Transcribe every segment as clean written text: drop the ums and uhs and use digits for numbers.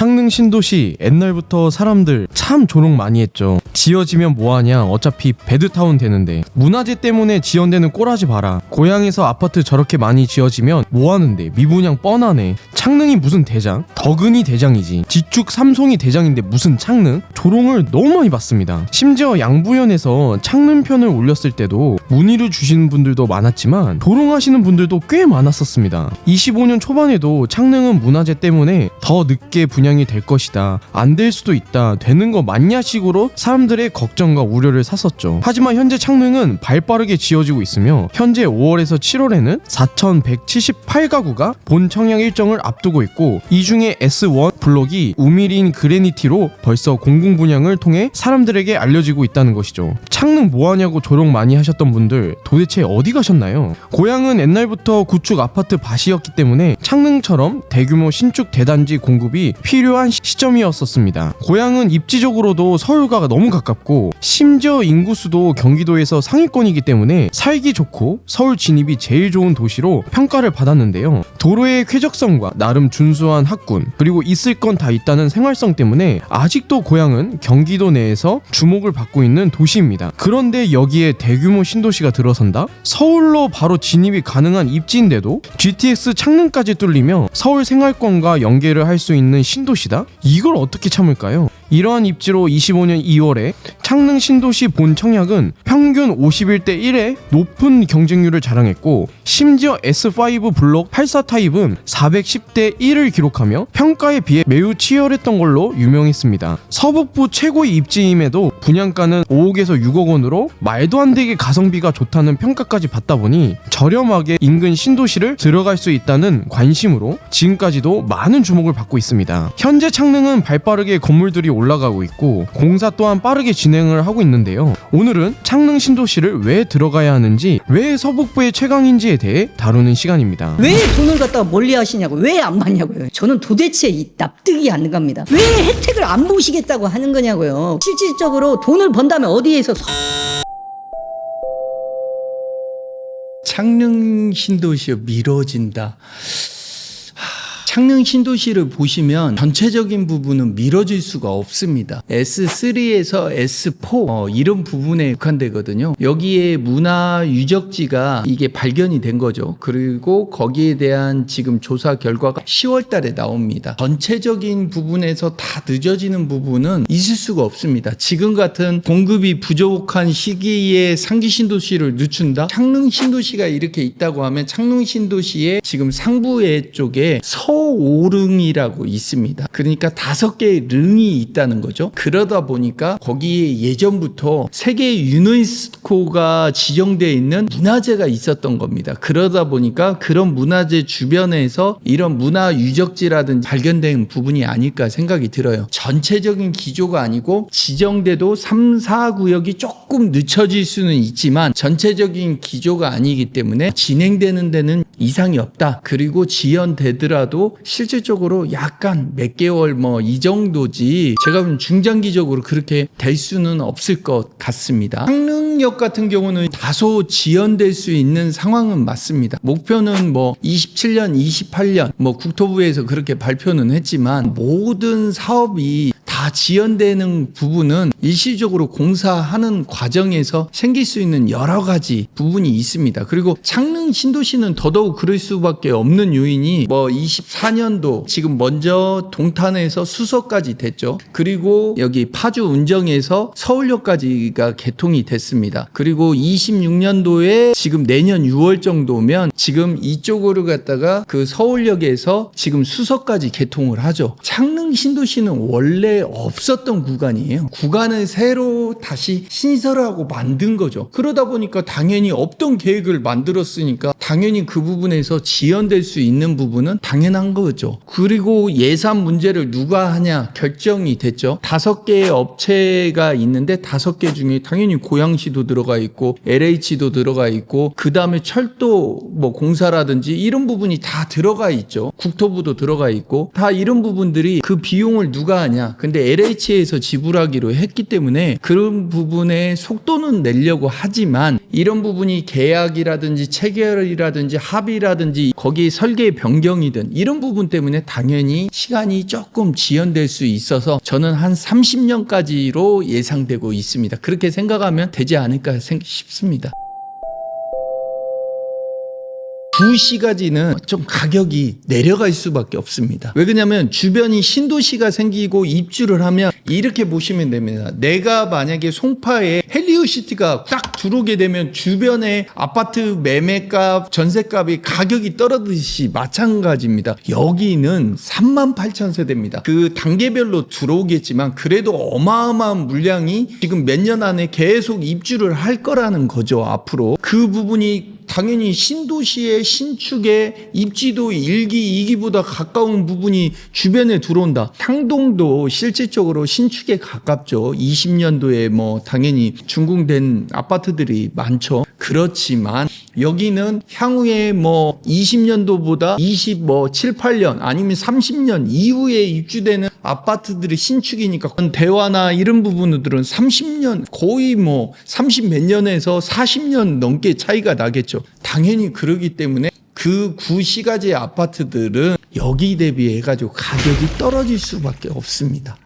창릉 신도시 옛날부터 사람들 참 조롱 많이 했죠. 지어지면 뭐하냐, 어차피 배드타운 되는데. 문화재 때문에 지연되는 꼬라지 봐라. 고향에서 아파트 저렇게 많이 지어지면 뭐하는데, 미분양 뻔하네. 창릉이 무슨 대장? 덕은이 대장이지. 지축 삼송이 대장인데 무슨 창릉? 조롱을 너무 많이 받습니다. 심지어 양부연에서 창릉 편을 올렸을 때도 문의를 주시는 분들도 많았지만 조롱하시는 분들도 꽤 많았었습니다. 25년 초반에도 창릉은 문화재 때문에 더 늦게 분양이 될 것이다, 안 될 수도 있다, 되는 거 맞냐 식으로 사람들의 걱정과 우려를 샀었죠. 하지만 현재 창릉은 발빠르게 지어지고 있으며 현재 5월에서 7월에는 4,178가구가 본 청약 일정을 앞두고 있고, 이 중에 S1 블록이 우미린 그레니티로 벌써 공공 분양을 통해 사람들에게 알려지고 있다는 것이죠. 창릉 뭐하냐고 조롱 많이 하셨던 분들 도대체 어디 가셨나요? 고향은 옛날부터 구축 아파트 밭이었기 때문에 창릉처럼 대규모 신축 대단지 공급이 필요한 시점이었었습니다. 고향은 입지적으로도 서울과 너무 가깝고 심지어 인구수도 경기도에서 상위권이기 때문에 살기 좋고 서울 진입이 제일 좋은 도시로 평가를 받았는데요. 도로의 쾌적성과 나름 준수한 학군, 그리고 있을 건 다 있다는 생활성 때문에 아직도 고향은 경기도 내에서 주목을 받고 있는 도시입니다. 그런데 여기에 대규모 신도시가 들어선다? 서울로 바로 진입이 가능한 입지인데도 GTX 창릉까지 뚫리며 서울 생활권과 연계를 할 수 있는 신도시다? 이걸 어떻게 참을까요? 이러한 입지로 25년 2월에 창릉 신도시 본 청약은 평균 51대 1의 높은 경쟁률을 자랑했고, 심지어 S5 블록 84 타입은 410대 1을 기록하며 평가에 비해 매우 치열했던 걸로 유명했습니다. 서북부 최고의 입지임에도 분양가는 5억에서 6억 원으로 말도 안 되게 가성비가 좋다는 평가까지 받다 보니 저렴하게 인근 신도시를 들어갈 수 있다는 관심으로 지금까지도 많은 주목을 받고 있습니다. 현재 창릉은 발빠르게 건물들이 올라가고 있고 공사 또한 빠르게 진행을 하고 있는데요. 오늘은 창릉 신도시를 왜 들어가야 하는지, 왜 서북부의 최강인지에 대해 다루는 시간입니다. 왜 돈을 갖다가 멀리 하시냐고, 왜 안 받냐고요. 저는 도대체 납득이 안 갑니다. 왜 혜택을 안 보시겠다고 하는 거냐고요. 실질적으로 돈을 번다면 어디에서 창릉 신도시가 미뤄진다. 창릉 신도시를 보시면 전체적인 부분은 미뤄질 수가 없습니다. S3에서 S4 이런 부분에 국한되거든요. 여기에 문화 유적지가 이게 발견이 된 거죠. 그리고 거기에 대한 지금 조사 결과가 10월 달에 나옵니다. 전체적인 부분에서 다 늦어지는 부분은 있을 수가 없습니다. 지금 같은 공급이 부족한 시기에 상기 신도시를 늦춘다? 창릉 신도시가 이렇게 있다고 하면 창릉 신도시의 지금 상부에 쪽에 서오릉이라고 있습니다. 그러니까 5개의 릉이 있다는 거죠. 그러다 보니까 거기에 예전부터 세계 유네스코가 지정되어 있는 문화재가 있었던 겁니다. 그러다 보니까 그런 문화재 주변에서 이런 문화 유적지라든지 발견된 부분이 아닐까 생각이 들어요. 전체적인 기조가 아니고 지정돼도 3, 4구역이 조금 늦춰질 수는 있지만 전체적인 기조가 아니기 때문에 진행되는 데는 이상이 없다. 그리고 지연되더라도 실질적으로 약간 몇 개월 이 정도지 제가 보면 중장기적으로 그렇게 될 수는 없을 것 같습니다. 창릉역 같은 경우는 다소 지연될 수 있는 상황은 맞습니다. 목표는 27년, 28년 국토부에서 그렇게 발표는 했지만 모든 사업이 다 지연되는 부분은 일시적으로 공사하는 과정에서 생길 수 있는 여러 가지 부분이 있습니다. 그리고 창릉 신도시는 더더욱 그럴 수밖에 없는 요인이 24년도 지금 먼저 동탄에서 수서까지 됐죠. 그리고 여기 파주 운정에서 서울역까지가 개통이 됐습니다. 그리고 26년도에 지금 내년 6월 정도면 지금 이쪽으로 갔다가 그 서울역에서 지금 수서까지 개통을 하죠. 창릉 신도시는 원래 없었던 구간이에요. 구간을 새로 다시 신설하고 만든 거죠. 그러다 보니까 당연히 없던 계획을 만들었으니까 당연히 그 부분에서 지연될 수 있는 부분은 당연한 거죠. 그리고 예산 문제를 누가 하냐 결정이 됐죠. 5개의 업체가 있는데 5개 중에 당연히 고양시도 들어가 있고 LH도 들어가 있고 그 다음에 철도 공사라든지 이런 부분이 다 들어가 있죠. 국토부도 들어가 있고 다 이런 부분들이 그 비용을 누가 하냐. 근데 이렇게 LH에서 지불하기로 했기 때문에 그런 부분에 속도는 내려고 하지만 이런 부분이 계약이라든지 체결이라든지 합의라든지 거기 설계 변경이든 이런 부분 때문에 당연히 시간이 조금 지연될 수 있어서 저는 한 30년까지로 예상되고 있습니다. 그렇게 생각하면 되지 않을까 싶습니다. 구시가지는 좀 가격이 내려갈 수밖에 없습니다. 왜 그러냐면 주변이 신도시가 생기고 입주를 하면 이렇게 보시면 됩니다. 내가 만약에 송파에 헬리오시티가 딱 들어오게 되면 주변에 아파트 매매값, 전세값이 가격이 떨어지듯이 마찬가지입니다. 여기는 38,000세대입니다. 그 단계별로 들어오겠지만 그래도 어마어마한 물량이 지금 몇 년 안에 계속 입주를 할 거라는 거죠. 앞으로 그 부분이 당연히 신도시의 신축의 입지도 1기, 2기보다 가까운 부분이 주변에 들어온다. 향동도 실질적으로 신축에 가깝죠. 20년도에 뭐 당연히 준공된 아파트들이 많죠. 그렇지만 여기는 향후에 뭐 20년도보다 7, 8년 아니면 30년 이후에 입주되는 아파트들이 신축이니까 대화나 이런 부분들은 30년 거의 뭐 30 몇 년에서 40년 넘게 차이가 나겠죠. 당연히 그러기 때문에 그 구시가지의 아파트들은 여기 대비해 가지고 가격이 떨어질 수밖에 없습니다.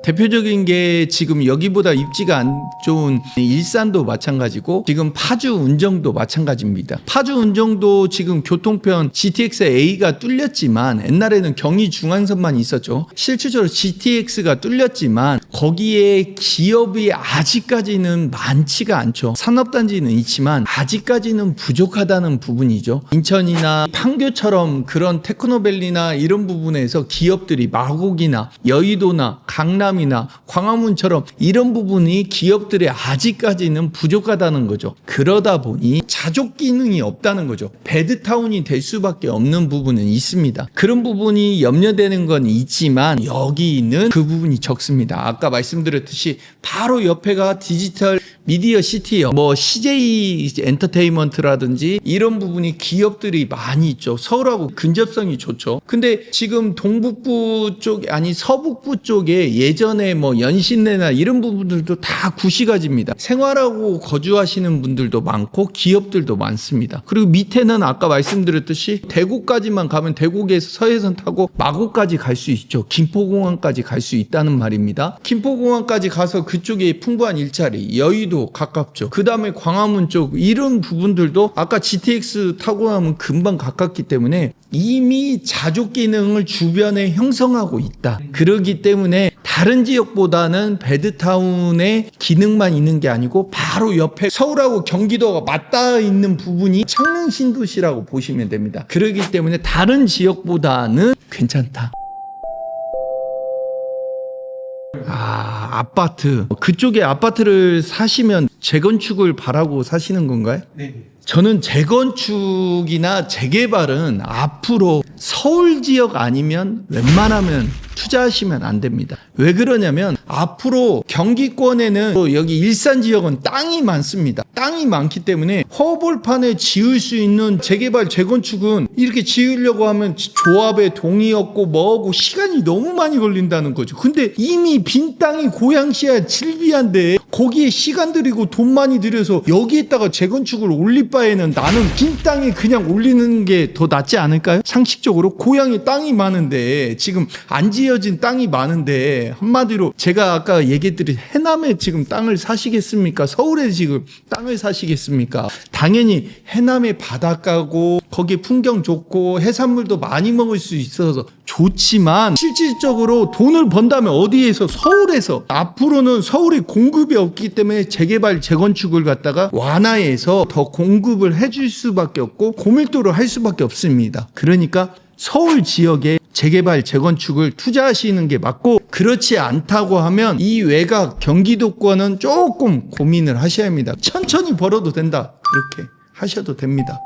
대표적인 게 지금 여기보다 입지가 안 좋은 일산도 마찬가지고 지금 파주 운정도 마찬가지입니다. 파주 운정도 지금 교통편 GTX A가 뚫렸지만 옛날에는 경의 중앙선만 있었죠. 실질적으로 GTX가 뚫렸지만 거기에 기업이 아직까지는 많지가 않죠. 산업단지는 있지만 아직까지는 부족하다는 부분이죠. 인천이나 판교처럼 그런 테크노밸리나 이런 부분에서 기업들이 마곡이나 여의도나 강남 이나 광화문처럼 이런 부분이 기업들이 아직까지는 부족하다는 거죠. 그러다 보니 자족 기능이 없다는 거죠. 배드타운이 될 수밖에 없는 부분은 있습니다. 그런 부분이 염려되는 건 있지만 여기는 그 부분이 적습니다. 아까 말씀드렸듯이 바로 옆에가 디지털 미디어 시티요. 뭐 CJ 엔터테인먼트라든지 이런 부분이 기업들이 많이 있죠. 서울하고 근접성이 좋죠. 근데 지금 동북부 쪽 아니 서북부 쪽에 예전에 뭐 연신내나 이런 부분들도 다 구시가지입니다. 생활하고 거주하시는 분들도 많고 기업들도 많습니다. 그리고 밑에는 아까 말씀드렸듯이 대구까지만 가면 대구에서 서해선 타고 마곡까지 갈 수 있죠. 김포공항까지 갈 수 있다는 말입니다. 김포공항까지 가서 그쪽에 풍부한 일자리, 여의도 가깝죠. 그 다음에 광화문 쪽 이런 부분들도 아까 GTX 타고 나면 금방 가깝기 때문에 이미 자족 기능을 주변에 형성하고 있다. 그렇기 때문에 다른 지역보다는 배드타운의 기능만 있는 게 아니고 바로 옆에 서울하고 경기도가 맞닿아 있는 부분이 창릉 신도시라고 보시면 됩니다. 그렇기 때문에 다른 지역보다는 괜찮다. 아파트. 그쪽에 아파트를 사시면 재건축을 바라고 사시는 건가요? 네. 저는 재건축이나 재개발은 앞으로 서울 지역 아니면 웬만하면 투자하시면 안 됩니다. 왜 그러냐면 앞으로 경기권에는 또 여기 일산 지역은 땅이 많습니다. 땅이 많기 때문에 허벌판에 지을 수 있는 재개발 재건축은 이렇게 지으려고 하면 조합에 동의 없고 뭐하고 시간이 너무 많이 걸린다는 거죠. 근데 이미 빈 땅이 고양시야 질비한데 거기에 시간 들이고 돈 많이 들여서 여기에다가 재건축을 올릴 바에는 나는 빈 땅에 그냥 올리는 게 더 낫지 않을까요? 상식적으로 고향에 땅이 많은데 지금 안 지어진 땅이 많은데 한마디로 제가 아까 얘기했듯이 해남에 지금 땅을 사시겠습니까? 서울에 지금 땅을 사시겠습니까? 당연히 해남에 바닷가고 거기 풍경 좋고 해산물도 많이 먹을 수 있어서 좋지만 실질적으로 돈을 번다면 어디에서? 서울에서. 앞으로는 서울에 공급이 없기 때문에 재개발 재건축을 갖다가 완화해서 더 공급을 해줄 수밖에 없고 고밀도를 할 수밖에 없습니다. 그러니까 서울 지역에 재개발 재건축을 투자하시는 게 맞고, 그렇지 않다고 하면 이 외곽 경기도권은 조금 고민을 하셔야 합니다. 천천히 벌어도 된다, 그렇게 하셔도 됩니다.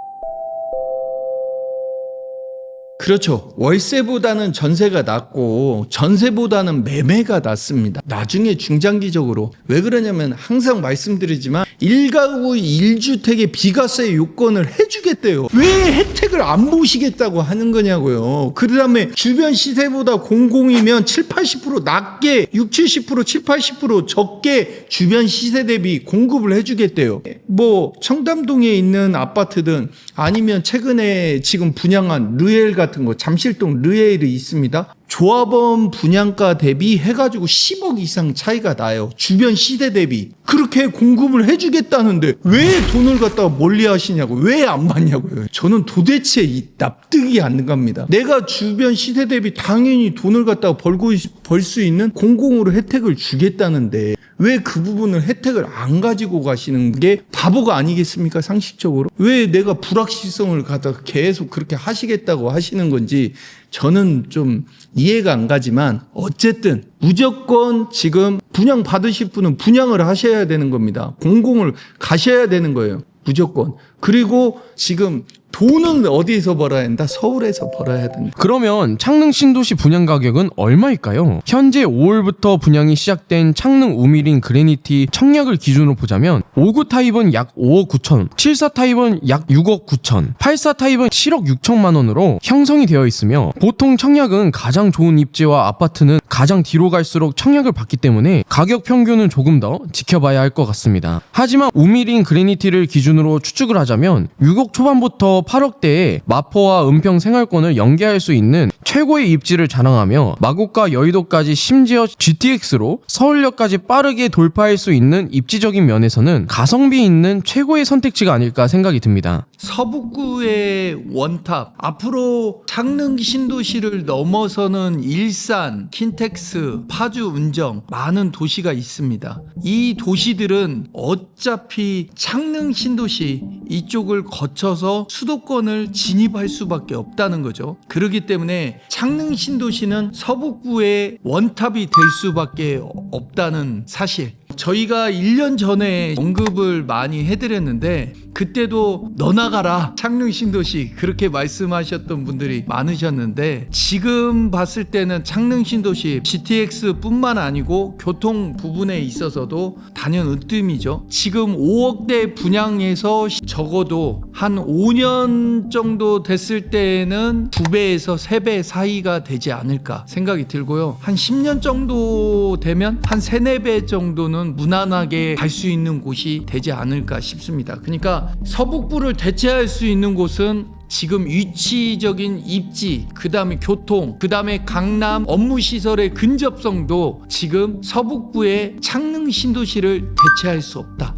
그렇죠. 월세보다는 전세가 낫고 전세보다는 매매가 낫습니다. 나중에 중장기적으로. 왜 그러냐면 항상 말씀드리지만 1가구 1주택의 비과세 요건을 해주겠대요. 왜 혜택을 안 보시겠다고 하는 거냐고요. 그 다음에 주변 시세보다 공공이면 7, 80% 낮게 6, 70%, 7, 80% 적게 주변 시세 대비 공급을 해주겠대요. 뭐 청담동에 있는 아파트든 아니면 최근에 지금 분양한 르엘 같은 거, 잠실동 르엘이 있습니다. 조합원 분양가 대비 해가지고 10억 이상 차이가 나요. 주변 시세 대비. 그렇게 공급을 해주겠다는데 왜 돈을 갖다가 멀리 하시냐고, 왜 안 받냐고요. 저는 도대체 납득이 안 갑니다. 내가 주변 시세 대비 당연히 돈을 갖다가 벌 수 있는 공공으로 혜택을 주겠다는데 왜 그 부분을 혜택을 안 가지고 가시는 게 바보가 아니겠습니까? 상식적으로. 왜 내가 불확실성을 갖다가 계속 그렇게 하시겠다고 하시는 건지 저는 좀 이해가 안 가지만 어쨌든 무조건 지금 분양 받으실 분은 분양을 하셔야 되는 겁니다. 공공을 가셔야 되는 거예요. 무조건. 그리고 지금 돈은 어디서 벌어야 한다? 서울에서 벌어야 된다. 그러면 창릉 신도시 분양 가격은 얼마일까요? 현재 5월부터 분양이 시작된 창릉 우미린 그레니티 청약을 기준으로 보자면 5구 타입은 약 5억 9천, 74 타입은 약 6억 9천, 84 타입은 7억 6천만 원으로 형성이 되어 있으며 보통 청약은 가장 좋은 입지와 아파트는 가장 뒤로 갈수록 청약을 받기 때문에 가격 평균은 조금 더 지켜봐야 할 것 같습니다. 하지만 우미린 그레니티를 기준으로 추측을 하자면 6억 초반부터 8억대에 마포와 은평 생활권을 연계할 수 있는 최고의 입지를 자랑하며 마곡과 여의도까지 심지어 GTX로 서울역까지 빠르게 돌파할 수 있는 입지적인 면에서는 가성비 있는 최고의 선택지가 아닐까 생각이 듭니다. 서북구의 원탑, 앞으로 창릉 신도시를 넘어서는 일산, 킨텍스, 파주, 운정 많은 도시가 있습니다. 이 도시들은 어차피 창릉 신도시 이쪽을 거쳐서 수도권을 진입할 수밖에 없다는 거죠. 그렇기 때문에 창릉 신도시는 서북구의 원탑이 될 수밖에 없다는 사실. 저희가 1년 전에 언급을 많이 해드렸는데 그때도 너나 가라 창릉 신도시 그렇게 말씀하셨던 분들이 많으셨는데 지금 봤을 때는 창릉 신도시 GTX 뿐만 아니고 교통 부분에 있어서도 단연 으뜸이죠. 지금 5억대 분양에서 적어도 한 5년 정도 됐을 때는 2배에서 3배 사이가 되지 않을까 생각이 들고요. 한 10년 정도 되면 한 3, 4배 정도는 무난하게 갈 수 있는 곳이 되지 않을까 싶습니다. 그러니까 서북부를 대체할 수 있는 곳은 지금 위치적인 입지, 그 다음에 교통, 그 다음에 강남 업무시설의 근접성도 지금 서북부의 창릉 신도시를 대체할 수 없다.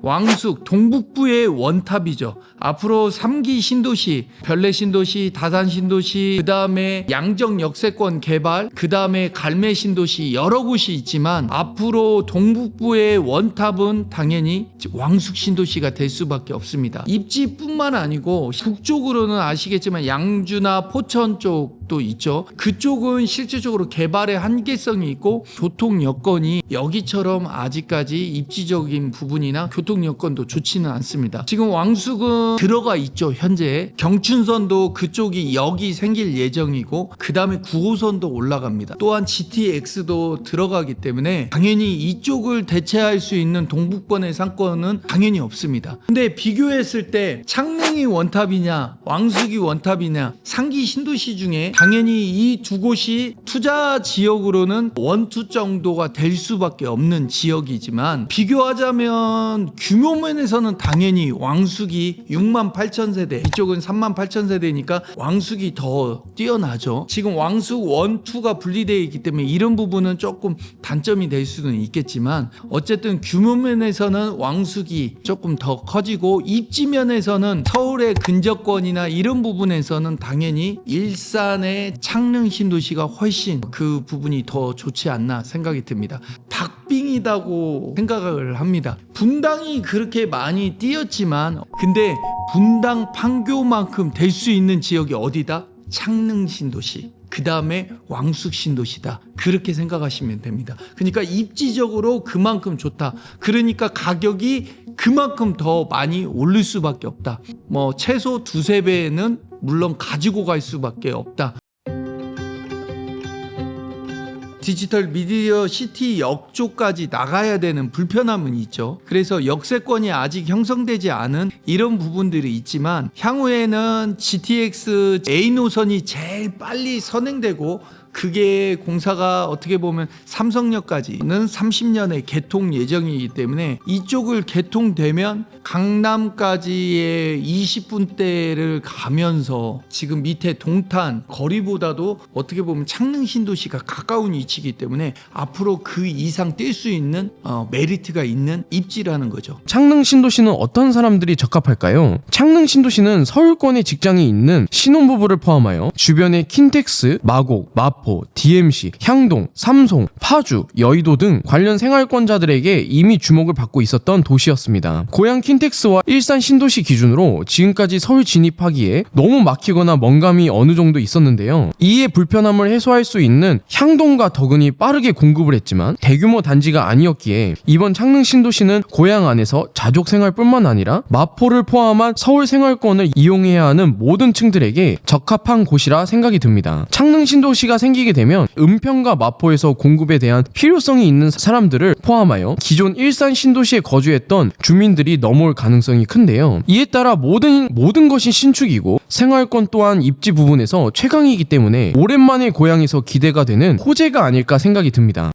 왕숙 동북부의 원탑이죠. 앞으로 3기 신도시, 별내 신도시, 다산 신도시, 그 다음에 양정 역세권 개발, 그 다음에 갈매 신도시 여러 곳이 있지만 앞으로 동북부의 원탑은 당연히 왕숙 신도시가 될 수밖에 없습니다. 입지뿐만 아니고 북쪽으로는 아시겠지만 양주나 포천 쪽도 있죠. 그쪽은 실질적으로 개발의 한계성이 있고 교통 여건이 여기처럼 아직까지 입지적인 부분이나 교통 여건도 좋지는 않습니다. 지금 왕숙은 들어가 있죠. 현재 경춘선도 그쪽이 여기 생길 예정이고 그 다음에 9호선도 올라갑니다. 또한 GTX도 들어가기 때문에 당연히 이쪽을 대체할 수 있는 동북권의 상권은 당연히 없습니다. 근데 비교했을 때 창릉이 원탑이냐 왕숙이 원탑이냐 상기 신도시 중에 당연히 이 두 곳이 투자 지역으로는 1, 2 정도가 될 수밖에 없는 지역이지만 비교하자면 규모면에서는 당연히 왕숙이 6만 8천 세대, 이쪽은 3만 8천 세대니까 왕숙이 더 뛰어나죠. 지금 왕숙 1, 2가 분리되어 있기 때문에 이런 부분은 조금 단점이 될 수는 있겠지만 어쨌든 규모면에서는 왕숙이 조금 더 커지고 입지면에서는 서울의 근접권이나 이런 부분에서는 당연히 일산의 창릉 신도시가 훨씬 그 부분이 더 좋지 않나 생각이 듭니다. 박빙이라고 생각을 합니다. 분당이 그렇게 많이 뛰었지만 근데 분당 판교만큼 될 수 있는 지역이 어디다? 창릉 신도시. 그 다음에 왕숙 신도시다. 그렇게 생각하시면 됩니다. 그러니까 입지적으로 그만큼 좋다. 그러니까 가격이 그만큼 더 많이 오를 수밖에 없다. 뭐 최소 2, 3배는 물론 가지고 갈 수밖에 없다. 디지털 미디어 시티 역 쪽까지 나가야 되는 불편함은 있죠. 그래서 역세권이 아직 형성되지 않은 이런 부분들이 있지만 향후에는 GTX A 노선이 제일 빨리 선행되고 그게 공사가 어떻게 보면 삼성역까지는 30년에 개통 예정이기 때문에 이쪽을 개통되면 강남까지의 20분대를 가면서 지금 밑에 동탄 거리보다도 어떻게 보면 창릉 신도시가 가까운 위치이기 때문에 앞으로 그 이상 뛸 수 있는 메리트가 있는 입지라는 거죠. 창릉 신도시는 어떤 사람들이 적합할까요? 창릉 신도시는 서울권에 직장이 있는 신혼부부를 포함하여 주변의 킨텍스, 마곡, 마포, DMC, 향동, 삼송, 파주, 여의도 등 관련 생활권자들에게 이미 주목을 받고 있었던 도시였습니다. 고향 킨텍스와 일산 신도시 기준으로 지금까지 서울 진입하기에 너무 막히거나 먼감이 어느 정도 있었는데요. 이에 불편함을 해소할 수 있는 향동과 덕은이 빠르게 공급을 했지만 대규모 단지가 아니었기에 이번 창릉 신도시는 고향 안에서 자족 생활뿐만 아니라 마포를 포함한 서울 생활권을 이용해야 하는 모든 층들에게 적합한 곳이라 생각이 듭니다. 창릉 신도시가 생기게 되면 은평과 마포에서 공급에 대한 필요성이 있는 사람들을 포함하여 기존 일산 신도시에 거주했던 주민들이 넘어올 가능성이 큰데요. 이에 따라 모든 것이 신축이고 생활권 또한 입지 부분에서 최강이기 때문에 오랜만에 고향에서 기대가 되는 호재가 아닐까 생각이 듭니다.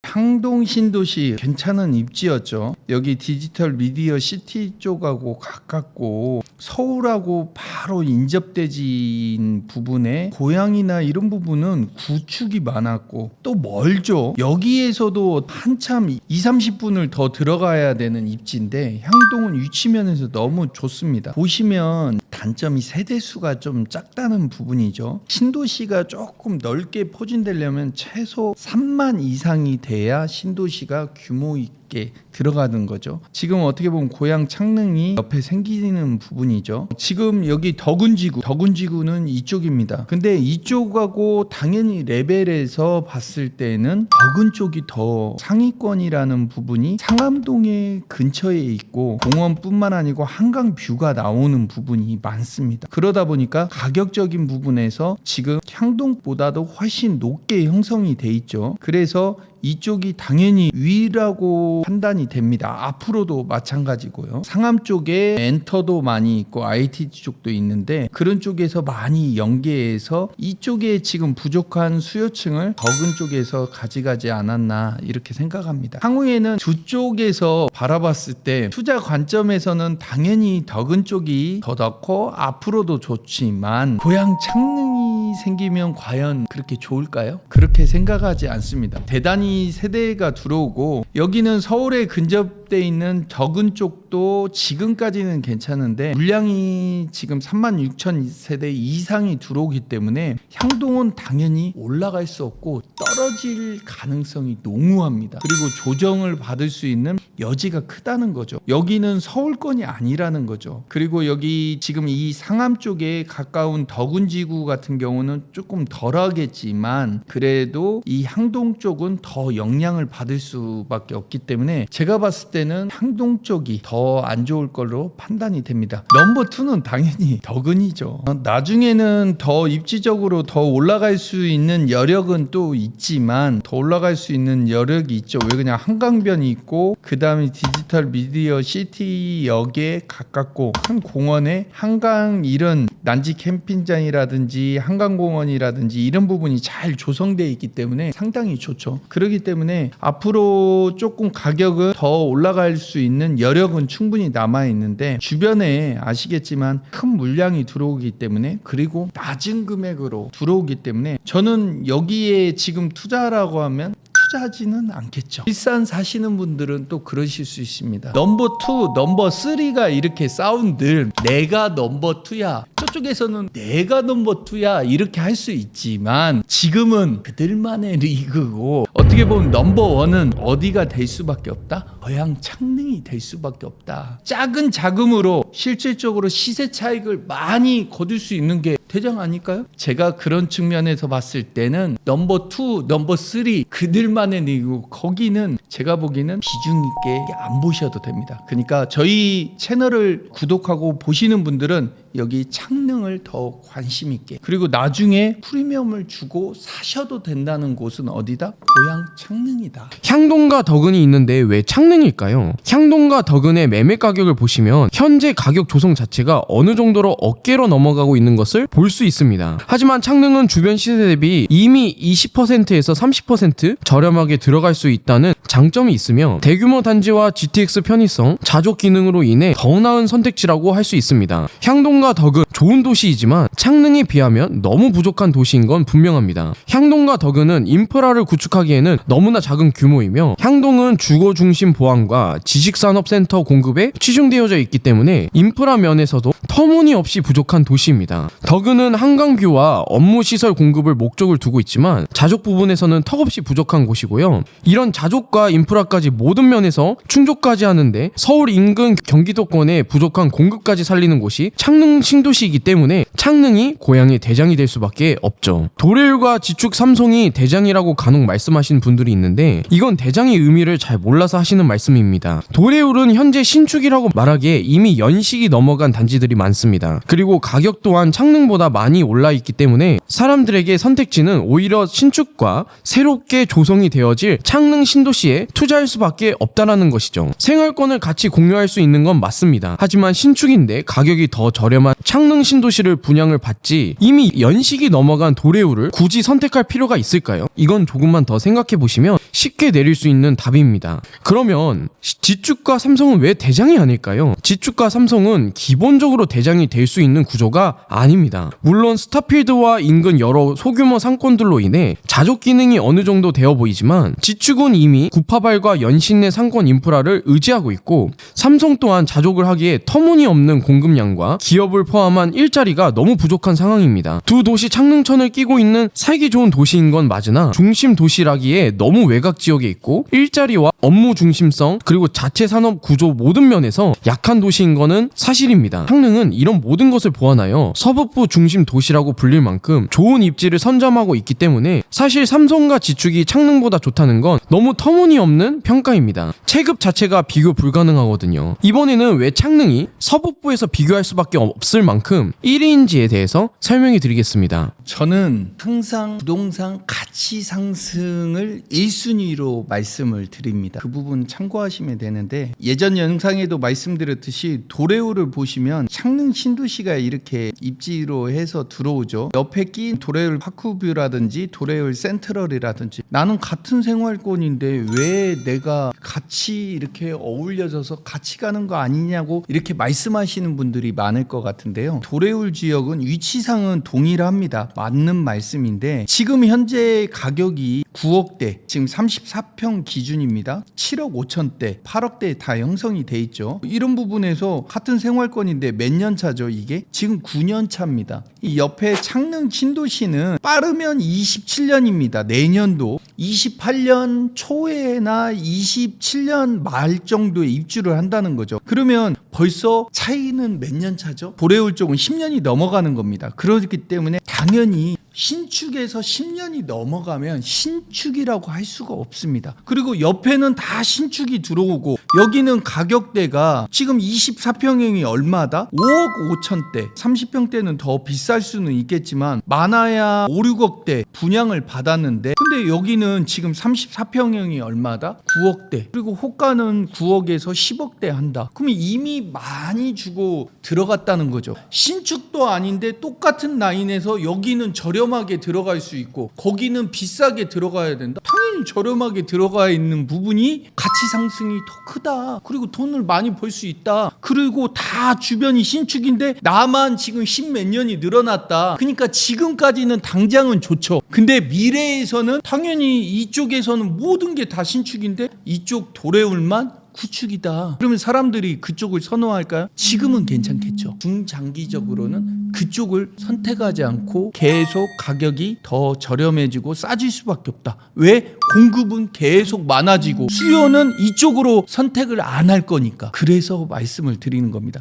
향동 신도시 괜찮은 입지였죠. 여기 디지털 미디어 시티 쪽하고 가깝고 서울하고 바로 인접되진 부분에 고향이나 이런 부분은 구축이 많았고 또 멀죠. 여기에서도 한참 20-30분을 더 들어가야 되는 입지인데 향동은 위치면에서 너무 좋습니다. 보시면 단점이 세대수가 좀 작다는 부분이죠. 신도시가 조금 넓게 포진되려면 최소 3만 이상이 돼야 신도시가 규모 있게 들어가는 거죠. 지금 어떻게 보면 고향 창릉이 옆에 생기는 부분이죠. 지금 여기 덕은지구는 이쪽입니다. 근데 이쪽하고 당연히 레벨에서 봤을 때는 덕은 쪽이 더 상위권이라는 부분이 상암동의 근처에 있고 공원뿐만 아니고 한강 뷰가 나오는 부분이 많습니다. 그러다 보니까 가격적인 부분에서 지금 향동보다도 훨씬 높게 형성이 돼 있죠. 그래서 이쪽이 당연히 위라고 판단이 됩니다. 앞으로도 마찬가지고요. 상암 쪽에 엔터도 많이 있고 IT 쪽도 있는데 그런 쪽에서 많이 연계해서 이쪽에 지금 부족한 수요층을 덕은 쪽에서 가져가지 않았나 이렇게 생각합니다. 향후에는 두 쪽에서 바라봤을 때 투자 관점에서는 당연히 덕은 쪽이 더 좋고 앞으로도 좋지만 고향 창릉이 생기면 과연 그렇게 좋을까요? 그렇게 생각하지 않습니다. 대단히 세대가 들어오고 여기는 서울에 근접돼 있는 덕은 쪽도 지금까지는 괜찮은데 물량이 지금 36,000세대 이상이 들어오기 때문에 향동은 당연히 올라갈 수 없고 떨어질 가능성이 농후합니다. 그리고 조정을 받을 수 있는 여지가 크다는 거죠. 여기는 서울권이 아니라는 거죠. 그리고 여기 지금 이 상암 쪽에 가까운 덕은지구 같은 경우는 조금 덜하겠지만 그래도 이 향동 쪽은 더 영향을 받을 수밖에 없기 때문에 제가 봤을 때는 향동 쪽이 더 안 좋을 걸로 판단이 됩니다. 넘버 2는 당연히 덕은이죠. 나중에는 더 입지적으로 더 올라갈 수 있는 여력은 또 있지만 더 올라갈 수 있는 여력이 있죠. 왜 그냥 한강변이 있고 그 다음에 디지털 미디어 시티역에 가깝고 한 공원에 한강 이런 난지 캠핑장이라든지 한강공원이라든지 이런 부분이 잘 조성되어 있기 때문에 상당히 좋죠. 그렇기 때문에 앞으로 조금 가격은 더 올라갈 수 있는 여력은 충분히 남아있는데 주변에 아시겠지만 큰 물량이 들어오기 때문에 그리고 낮은 금액으로 들어오기 때문에 저는 여기에 지금 투자라고 하면 투자하지는 않겠죠. 일산 사시는 분들은 또 그러실 수 있습니다. 넘버 2, 넘버 3가 이렇게 싸운들 내가 넘버 2야. 저쪽에서는 내가 넘버 2야. 이렇게 할 수 있지만 지금은 그들만의 리그고 어떻게 보면 넘버 1은 어디가 될 수밖에 없다? 고향 창릉이 될 수밖에 없다. 작은 자금으로 실질적으로 시세 차익을 많이 거둘 수 있는 게 대장 아닐까요? 제가 그런 측면에서 봤을 때는 넘버 2, 넘버 3 그들만의 리그 거기는 제가 보기에는 비중 있게 안 보셔도 됩니다. 그러니까 저희 채널을 구독하고 보시는 분들은 여기 창능을 더 관심 있게, 그리고 나중에 프리미엄을 주고 사셔도 된다는 곳은 어디다? 고양 창능이다. 향동과 덕은이 있는데 왜 창능일까요? 향동과 덕은의 매매 가격을 보시면 현재 가격 조성 자체가 어느 정도로 어깨로 넘어가고 있는 것을 볼 수 있습니다. 하지만 창능은 주변 시세 대비 이미 20%에서 30% 저렴하게 들어갈 수 있다는 장점이 있으며 대규모 단지와 GTX 편의성, 자족 기능으로 인해 더 나은 선택지라고 할 수 있습니다. 향동과 덕은 좋은 도시이지만 창능에 비하면 너무 부족한 도시인 건 분명합니다. 향동과 덕은은 인프라를 구축하기에는 너무나 작은 규모이며 향동은 주거 중심 보안과 지식산업센터 공급에 치중되어져 있기 때문에 인프라 면에서도 터무니없이 부족한 도시입니다. 덕은은 한강뷰와 업무시설 공급을 목적을 두고 있지만 자족 부분에서는 턱없이 부족한 곳이고요. 이런 자족과 인프라까지 모든 면에서 충족까지 하는데 서울 인근 경기도권의 부족한 공급까지 살리는 곳이 창릉 신도시이기 때문에 창릉이 고향의 대장이 될 수밖에 없죠. 도래율과 지축 삼성이 대장이라고 간혹 말씀하시는 분들이 있는데 이건 대장의 의미를 잘 몰라서 하시는 말씀입니다. 도래율은 현재 신축이라고 말하기에 이미 연식이 넘어간 단지들이 많습니다. 그리고 가격 또한 창릉보다 많이 올라 있기 때문에 사람들에게 선택지는 오히려 신축과 새롭게 조성이 되어질 창릉 신도시에 투자할 수밖에 없다라는 것이죠. 생활권을 같이 공유할 수 있는 건 맞습니다. 하지만 신축인데 가격이 더 저렴한 창릉 신도시를 분양을 받지 이미 연식이 넘어간 도래우를 굳이 선택할 필요가 있을까요? 이건 조금만 더 생각해 보시면 쉽게 내릴 수 있는 답입니다. 그러면 지축과 삼성은 왜 대장이 아닐까요? 지축과 삼성은 기본적으로 대장이 될 수 있는 구조가 아닙니다. 물론 스타필드와 인근 여러 소규모 상권들로 인해 자족 기능이 어느 정도 되어 보이지만 지축은 이미 구파발과 연신내 상권 인프라를 의지하고 있고 삼성 또한 자족을 하기에 터무니없는 공급량과 기업을 포함한 일자리가 너무 부족한 상황입니다. 두 도시 창릉천을 끼고 있는 살기 좋은 도시인 건 맞으나 중심 도시라기에 너무 외곽 지역에 있고 일자리와 업무 중심성 그리고 자체 산업 구조 모든 면에서 약한 도시인 거는 사실입니다. 창릉은 이런 모든 것을 보완하여 서북부 중심 도시라고 불릴 만큼 좋은 입지를 선점하고 있기 때문에 사실 삼성과 지축이 창릉보다 좋다는 건 너무 터무니없는 평가입니다. 체급 자체가 비교 불가능하거든요. 이번에는 왜 창릉이 서북부에서 비교할 수밖에 없을 만큼 1위인지에 대해서 설명해 드리겠습니다. 저는 항상 부동산 가치 상승을 1순위로 말씀을 드립니다. 그 부분 참고하시면 되는데 예전 영상에도 말씀드렸듯이 도래우를 보시면 창릉 신도시가 이렇게 입지로 해서 들어오죠. 옆에 낀 도래울 파크뷰라든지 도래울 센트럴이라든지 나는 같은 생활권인데 왜 내가 같이 이렇게 어울려져서 같이 가는 거 아니냐고 이렇게 말씀하시는 분들이 많을 것 같은데요. 도래울 지역은 위치상은 동일합니다. 맞는 말씀인데 지금 현재 가격이 9억대, 지금 34평 기준입니다. 7억 5천대, 8억대 다 형성이 돼 있죠. 이런 부분에서 같은 생활권인데 몇 년 차죠 이게? 지금 9년 차입니다. 이 옆에 창릉 신도시는 빠르면 27년입니다. 내년도 28년 초에나 27년 말 정도에 입주를 한다는 거죠. 그러면 벌써 차이는 몇 년 차죠? 도래울 쪽은 10년이 넘어가는 겁니다. 그렇기 때문에 당연히 신축에서 10년이 넘어가면 신축이라고 할 수가 없습니다. 그리고 옆에는 다 신축이 들어오고 여기는 가격대가 지금 24평형이 얼마다? 5억 5천대 30평대는 더 비쌀 수는 있겠지만 많아야 5, 6억대 분양을 받았는데 근데 여기는 지금 34평형이 얼마다? 9억대 그리고 호가는 9억에서 10억대 한다. 그러면 이미 많이 주고 들어갔다는 거죠. 신축도 아닌데 똑같은 라인에서 여기는 저렴하게 들어갈 수 있고 거기는 비싸게 들어가야 된다. 당연히 저렴하게 들어가 있는 부분이 가치 상승이 더 크다. 그리고 돈을 많이 벌 수 있다. 그리고 다 주변이 신축인데 나만 지금 10몇 년이 늘어났다. 그러니까 지금까지는 당장은 좋죠. 근데 미래에서는 당연히 이쪽에서는 모든 게 다 신축인데 이쪽 도래울만 구축이다. 그러면 사람들이 그쪽을 선호할까요? 지금은 괜찮겠죠. 중장기적으로는 그쪽을 선택하지 않고 계속 가격이 더 저렴해지고 싸질 수밖에 없다. 왜? 공급은 계속 많아지고 수요는 이쪽으로 선택을 안 할 거니까. 그래서 말씀을 드리는 겁니다.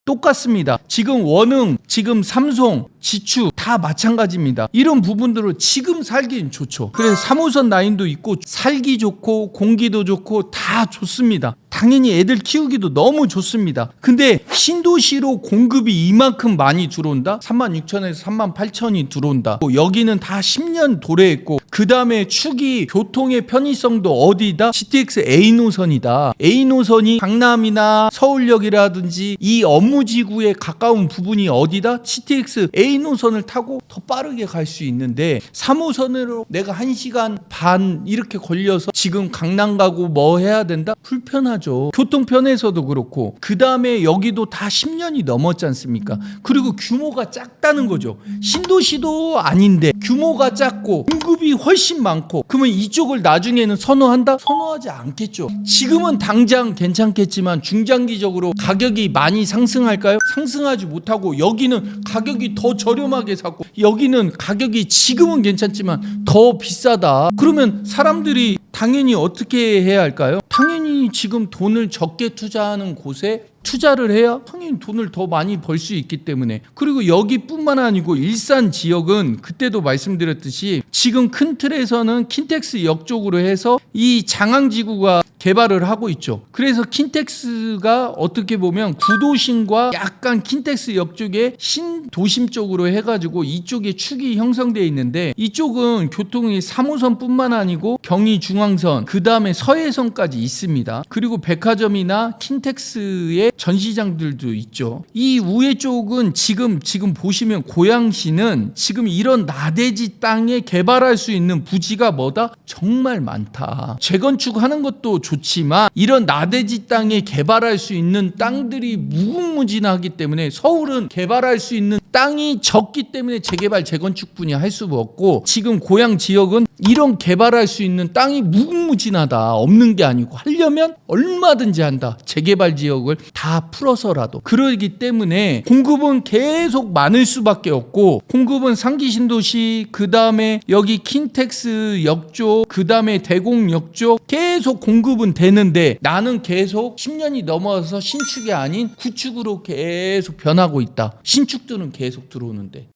똑같습니다. 지금 원흥, 지금 삼성, 지추 다 마찬가지입니다. 이런 부분들로 지금 살기는 좋죠. 그래서 3호선 라인도 있고 살기 좋고 공기도 좋고 다 좋습니다. 당연히 애들 키우기도 너무 좋습니다. 근데 신도시로 공급이 이만큼 많이 들어온다? 36,000에서 38,000이 들어온다. 여기는 다 10년 도래했고 그 다음에 축이 교통의 편의성도 어디다? GTX A 노선이다. A 노선이 강남이나 서울역이라든지 이 업무지구에 가까운 부분이 어디다? GTX A 노선을 타고 더 빠르게 갈 수 있는데 3호선으로 내가 1시간 반 이렇게 걸려서 지금 강남 가고 뭐 해야 된다? 불편하죠. 교통편에서도 그렇고 그 다음에 여기도 다 10년이 넘었지 않습니까? 그리고 규모가 작다는 거죠. 신도시도 아닌데 규모가 작고 공급이 훨씬 많고 그러면 이쪽을 나중에는 선호한다? 선호하지 않겠죠. 지금은 당장 괜찮겠지만 중장기적으로 가격이 많이 상승할까요? 상승하지 못하고 여기는 가격이 더 저렴하게 샀고 여기는 가격이 지금은 괜찮지만 더 비싸다. 그러면 사람들이 당연히 어떻게 해야 할까요? 당연히 지금 돈을 적게 투자하는 곳에 투자를 해야 당연히 돈을 더 많이 벌 수 있기 때문에. 그리고 여기뿐만 아니고 일산 지역은 그때도 말씀드렸듯이 지금 큰 틀에서는 킨텍스 역 쪽으로 해서 이 장항지구가 개발을 하고 있죠. 그래서 킨텍스가 어떻게 보면 구도심과 약간 킨텍스 역 쪽에 신도심 쪽으로 해가지고 이쪽에 축이 형성되어 있는데 이쪽은 교통이 3호선뿐만 아니고 경의중앙선 그 다음에 서해선까지 있습니다. 그리고 백화점이나 킨텍스의 전시장들도 있죠. 이 우회 쪽은 지금 보시면 고양시는 지금 이런 나대지 땅에 개발할 수 있는 부지가 뭐다? 정말 많다. 재건축하는 것도 좋지만 이런 나대지 땅에 개발할 수 있는 땅들이 무궁무진하기 때문에 서울은 개발할 수 있는 땅이 적기 때문에 재개발 재건축분이 할 수가 없고 지금 고양 지역은 이런 개발할 수 있는 땅이 무궁무진하다. 없는 게 아니고 하려면 얼마든지 한다. 재개발 지역을 다 풀어서라도. 그러기 때문에 공급은 계속 많을 수밖에 없고 공급은 상기신도시 그 다음에 여기 킨텍스 역 쪽 그 다음에 대곡역 쪽 계속 공급은 되는데 나는 계속 10년이 넘어서 신축이 아닌 구축으로 계속 변하고 있다. 신축들은 계속 들어오는데.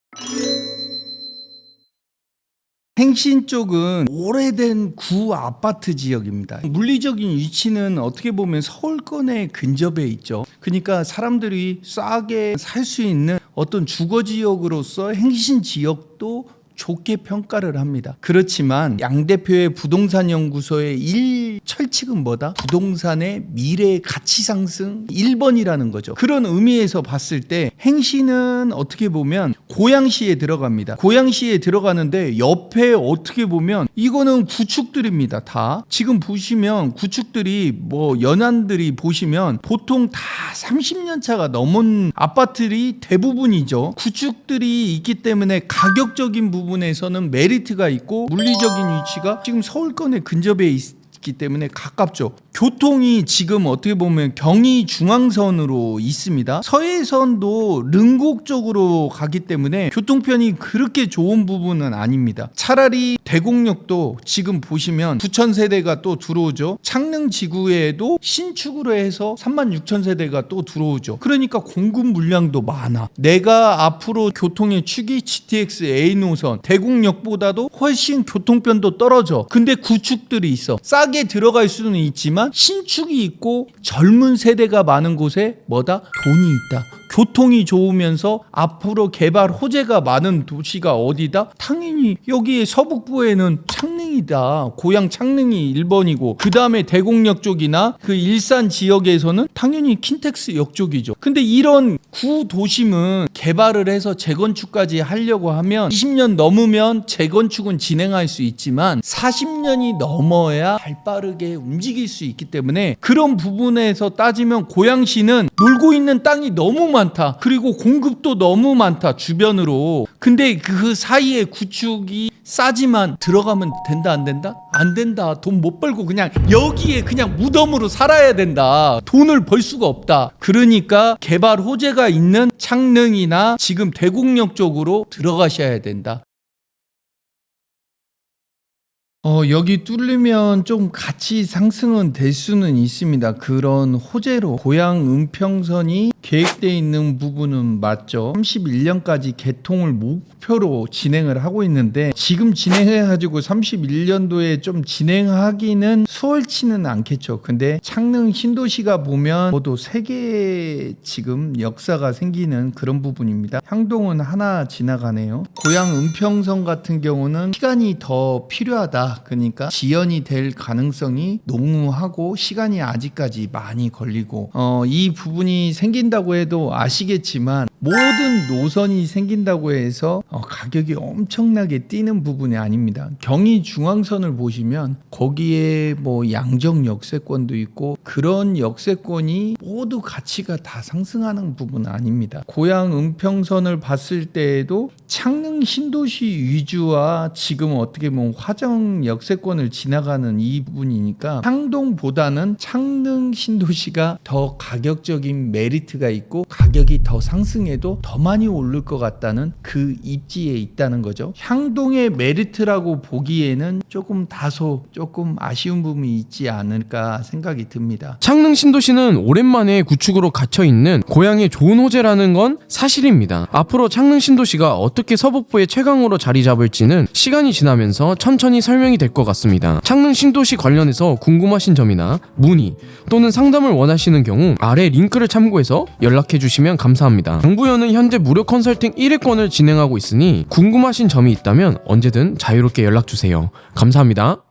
행신 쪽은 오래된 구 아파트 지역입니다. 물리적인 위치는 어떻게 보면 서울권에 근접해 있죠. 그러니까 사람들이 싸게 살 수 있는 어떤 주거 지역으로서 행신 지역도 좋게 평가를 합니다. 그렇지만 양 대표의 부동산 연구소의 철칙은 뭐다? 부동산의 미래 가치 상승 1번이라는 거죠. 그런 의미에서 봤을 때 행신은 어떻게 보면 고양시에 들어갑니다. 고양시에 들어가는데 옆에 어떻게 보면 이거는 구축들입니다. 다 지금 보시면 구축들이 뭐 연안들이 보시면 보통 다 30년 차가 넘은 아파트들이 대부분이죠. 구축들이 있기 때문에 가격적인 부분에서는 메리트가 있고 물리적인 위치가 지금 서울권에 근접해 있기 때문에 가깝죠. 교통이 지금 어떻게 보면 경의 중앙선으로 있습니다. 서해선도 릉곡 쪽으로 가기 때문에 교통편이 그렇게 좋은 부분은 아닙니다. 차라리 대곡역도 지금 보시면 9,000세대가 또 들어오죠. 창릉 지구에도 신축으로 해서 36,000세대가 또 들어오죠. 그러니까 공급 물량도 많아. 내가 앞으로 교통의 축이 GTX A 노선 대곡역보다도 훨씬 교통편도 떨어져. 근데 구축들이 있어. 싸게 들어갈 수는 있지만 신축이 있고 젊은 세대가 많은 곳에 뭐다? 돈이 있다. 교통이 좋으면서 앞으로 개발 호재가 많은 도시가 어디다? 당연히 여기에 서북부에는 창릉이다. 고양 창릉이 1번이고 그 다음에 대곡역 쪽이나 그 일산 지역에서는 당연히 킨텍스 역 쪽이죠. 근데 이런 구도심은 개발을 해서 재건축까지 하려고 하면 20년 넘으면 재건축은 진행할 수 있지만 40년이 넘어야 발빠르게 움직일 수 있기 때문에 그런 부분에서 따지면 고양시는 놀고 있는 땅이 너무 많다. 그리고 공급도 너무 많다. 주변으로. 근데 그 사이에 구축이 싸지만 들어가면 된다 안 된다? 안 된다. 돈 못 벌고 그냥 여기에 그냥 무덤으로 살아야 된다. 돈을 벌 수가 없다. 그러니까 개발 호재가 있는 창릉이나 지금 대곡역 쪽으로 들어가셔야 된다. 여기 뚫리면 좀 가치 상승은 될 수는 있습니다. 그런 호재로 고양 은평선이 계획되어 있는 부분은 맞죠. 31년까지 개통을 목표로 진행을 하고 있는데 지금 진행해가지고 31년도에 좀 진행하기는 수월치는 않겠죠. 근데 창릉 신도시가 보면 모두 3개의 지금 역사가 생기는 그런 부분입니다. 향동은 하나 지나가네요. 고양 은평선 같은 경우는 시간이 더 필요하다. 그러니까 지연이 될 가능성이 농후하고 시간이 아직까지 많이 걸리고 이 부분이 생긴다고 해도 아시겠지만 모든 노선이 생긴다고 해서 가격이 엄청나게 뛰는 부분이 아닙니다. 경의중앙선을 보시면 거기에 뭐 양정 역세권도 있고 그런 역세권이 모두 가치가 다 상승하는 부분은 아닙니다. 고양 은평선을 봤을 때에도 창릉 신도시 위주와 지금 어떻게 보면 화정 역세권을 지나가는 이 부분이니까 향동보다는 창릉 신도시가 더 가격적인 메리트가 있고 가격이 더 상승해도 더 많이 오를 것 같다는 그 입지에 있다는 거죠. 향동의 메리트라고 보기에는 조금 아쉬운 부분이 있지 않을까 생각이 듭니다. 창릉 신도시는 오랜만에 구축으로 갇혀있는 고향의 좋은 호재라는 건 사실입니다. 앞으로 창릉 신도시가 어떻게 서북부의 최강으로 자리 잡을지는 시간이 지나면서 천천히 설명이 될 것 같습니다. 창릉 신도시 관련해서 궁금하신 점이나 문의 또는 상담을 원하시는 경우 아래 링크를 참고해서 연락해 주시면 감사합니다. 정부연은 현재 무료 컨설팅 1회권을 진행하고 있으니 궁금하신 점이 있다면 언제든 자유롭게 연락 주세요. 감사합니다.